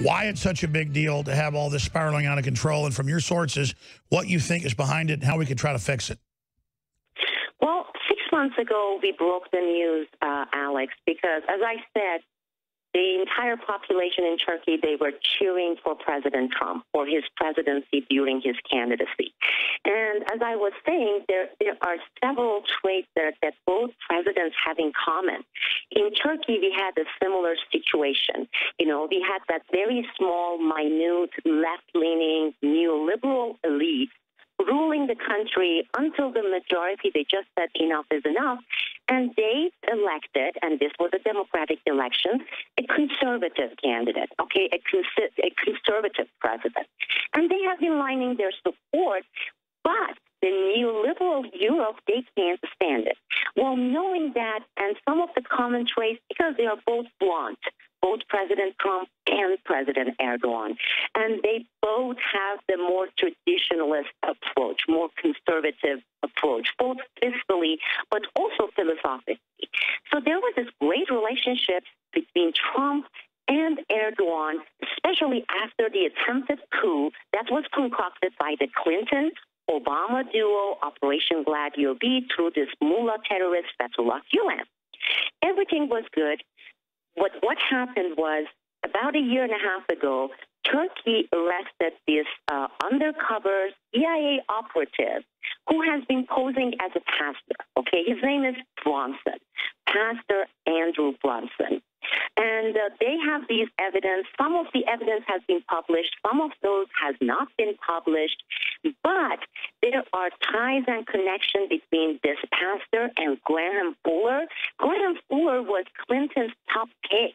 why it's such a big deal to have all this spiraling out of control, and from your sources, what you think is behind it and how we could try to fix it. Well, 6 months ago, we broke the news, Alex, because, as I said, the entire population in Turkey, they were cheering for President Trump, for his presidency during his candidacy. And as I was saying, there are several traits that both presidents have in common. In Turkey, we had a similar situation. You know, we had that very small, minute, left-leaning, neoliberal elite ruling the country until the majority, they just said enough is enough. And they elected, and this was a democratic election, a conservative candidate, okay, a conservative president. And they have been lining their support, but the neoliberal Europe, they can't stand it. Well, knowing that, and some of the common traits, because they are both blunt, both President Trump and President Erdogan, and they both have the more traditionalist approach, more conservative approach, both fiscally but also philosophically. So there was this great relationship between Trump and Erdogan, especially after the attempted coup that was concocted by the Clinton-Obama duo, Operation Gladio B, through this mullah terrorist, Fethullah Gulen. Everything was good. What happened was, about a year and a half ago, Turkey arrested this undercover CIA operative who has been posing as a pastor. Okay, his name is Brunson, Pastor Andrew Brunson. And they have these evidence. Some of the evidence has been published. Some of those has not been published. But there are ties and connections between this pastor and Graham Fuller. Graham Fuller was Clinton's top pick.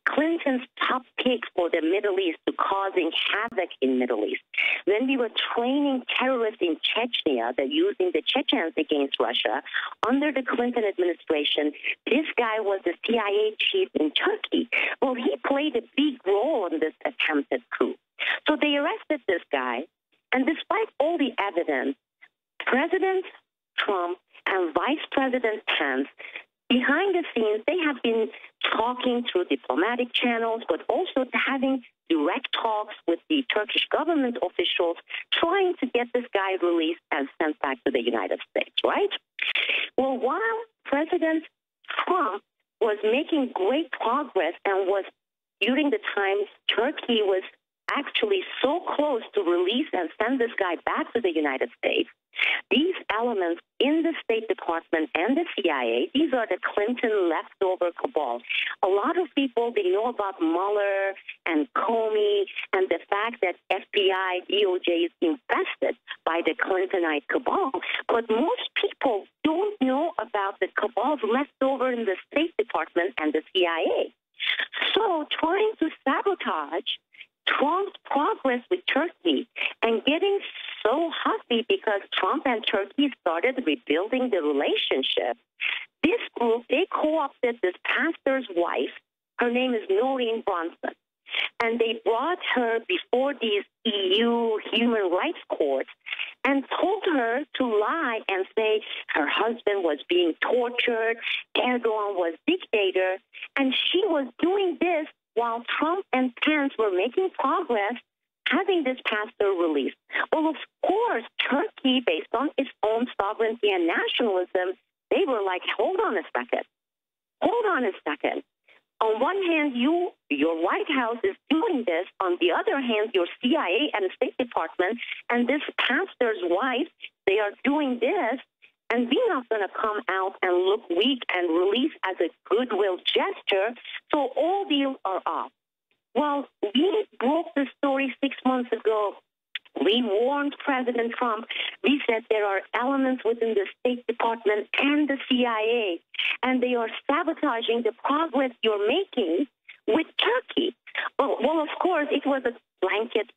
Clinton's top pick for the Middle East to causing havoc in Middle East. When we were training terrorists in Chechnya, that using the Chechens against Russia, under the Clinton administration, this guy was the CIA chief in Turkey. Well, he played a big role in this attempted coup. So they arrested this guy, and despite all the evidence, President Trump and Vice President Pence, behind the scenes, they have been talking through diplomatic channels, but also having direct talks with the Turkish government officials, trying to get this guy released and sent back to the United States, right? Well, while President Trump was making great progress and was, during the time Turkey was actually so close to release and send this guy back to the United States, these elements in the State Department and the CIA, these are the Clinton leftover cabal. A lot of people, they know about Mueller and Comey and the fact that FBI, DOJ is infested by the Clintonite cabal, but most people don't know about the cabals left over in the State Department and the CIA. So trying to sabotage Trump's progress with Turkey and getting so huffy because Trump and Turkey started rebuilding the relationship, this group, they co-opted this pastor's wife. Her name is Noreen Brunson. And they brought her before these EU human rights courts and told her to lie and say her husband was being tortured, Erdogan was dictator, and she was doing this while Trump and Pence were making progress having this pastor released. Well, of course, Turkey, based on its own sovereignty and nationalism, they were like, hold on a second. Hold on a second. On one hand, your White House is doing this. On the other hand, your CIA and State Department and this pastor's wife, they are doing this. And we're not going to come out and look weak and release as a goodwill gesture. So all deals are off. Well, we broke the story 6 months ago. We warned President Trump. We said there are elements within the State Department and the CIA, and they are sabotaging the progress you're making with Turkey. Well, of course, it was a blanket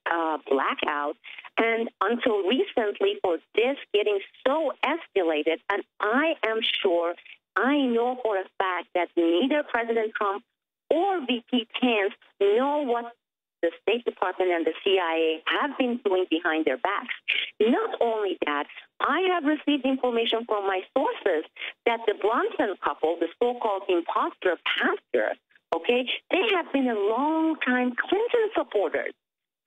blackout, and until recently, for this getting so escalated, and I am sure, I know for a fact that neither President Trump or VP Pence know what the State Department and the CIA have been doing behind their backs. Not only that, I have received information from my sources that the Brunson couple, the so-called imposter pastor, okay? They have been a long-time Clinton supporters.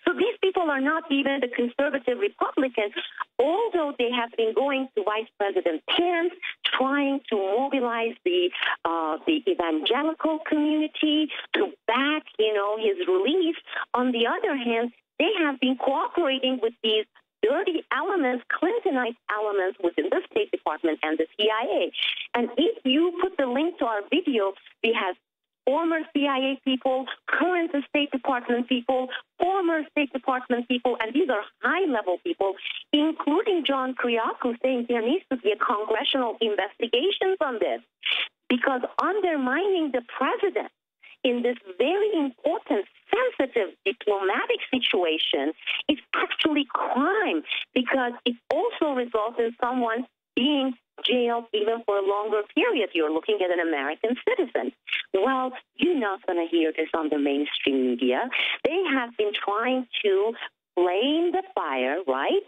So these people are not even the conservative Republicans, although they have been going to Vice President Pence, trying to mobilize the evangelical community to back, his release. On the other hand, they have been cooperating with these dirty elements, Clintonite elements within the State Department and the CIA. And if you put the link to our video, we have former CIA people, current State Department people, former State Department people, and these are high-level people, including John Kiriakou, saying there needs to be a congressional investigation on this, because undermining the president in this very important, sensitive diplomatic situation is actually crime, because it also results in someone being jailed even for a longer period. You're looking at an American citizen. Well, you're not going to hear this on the mainstream media. They have been trying to blame the fire, right?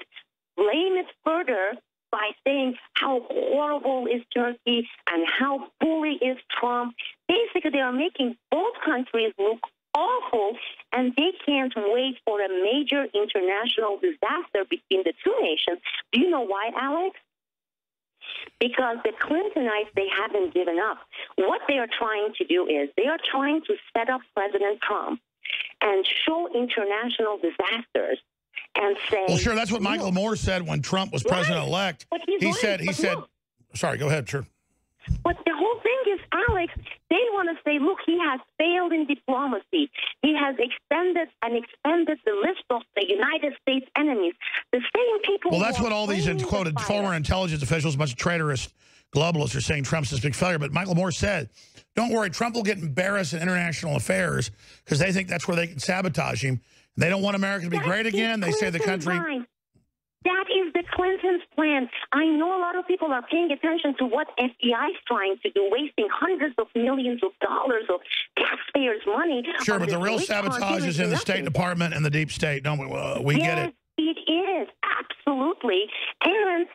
Blame it further by saying how horrible is Turkey and how bully is Trump. Basically, they are making both countries look awful, and they can't wait for a major international disaster between the two nations. Do you know why, Alex? Because the Clintonites, they haven't given up. What they are trying to do is they are trying to set up President Trump and show international disasters and say... Well, sure, that's what Michael Moore said when Trump was president-elect. He said, sorry, go ahead, sure. But the whole thing is, Alex, they want to say, look, he has failed in diplomacy. He has extended the list of the United States enemies. The same people... Well, that's what all these quoted former intelligence officials, a bunch of traitorous globalists are saying Trump's this big failure. But Michael Moore said, don't worry, Trump will get embarrassed in international affairs because they think that's where they can sabotage him. They don't want America to be great again. They say the country... That is the Clintons' plan. I know a lot of people are paying attention to what FBI is trying to do, wasting hundreds of millions of dollars of taxpayers' money. Sure, but the real sabotage is in the State Department and the deep state, don't we? We get it. Yes, it is, absolutely. And,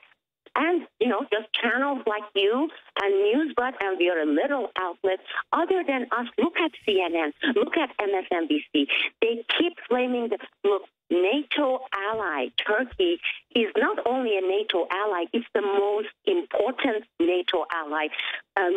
just channels like you and NewsBud, and we are a little outlet. Other than us, look at CNN, look at MSNBC. They keep claiming that, look, NATO ally, Turkey, is not only a NATO ally, it's the most important NATO ally.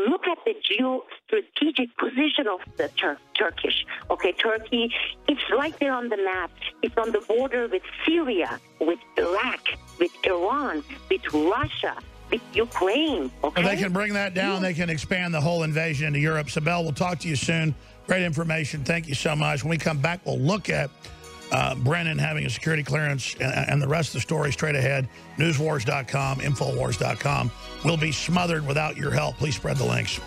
Look at the geostrategic position of the Turkish. Okay, Turkey, it's right there on the map. It's on the border with Syria, with Iraq, with Iran, with Russia, with Ukraine. Okay? Well, they can bring that down. They can expand the whole invasion into Europe. Sibel, we'll talk to you soon. Great information. Thank you so much. When we come back, we'll look at Brennan having a security clearance and the rest of the story straight ahead. Newswars.com, Infowars.com. We'll be smothered without your help. Please spread the links.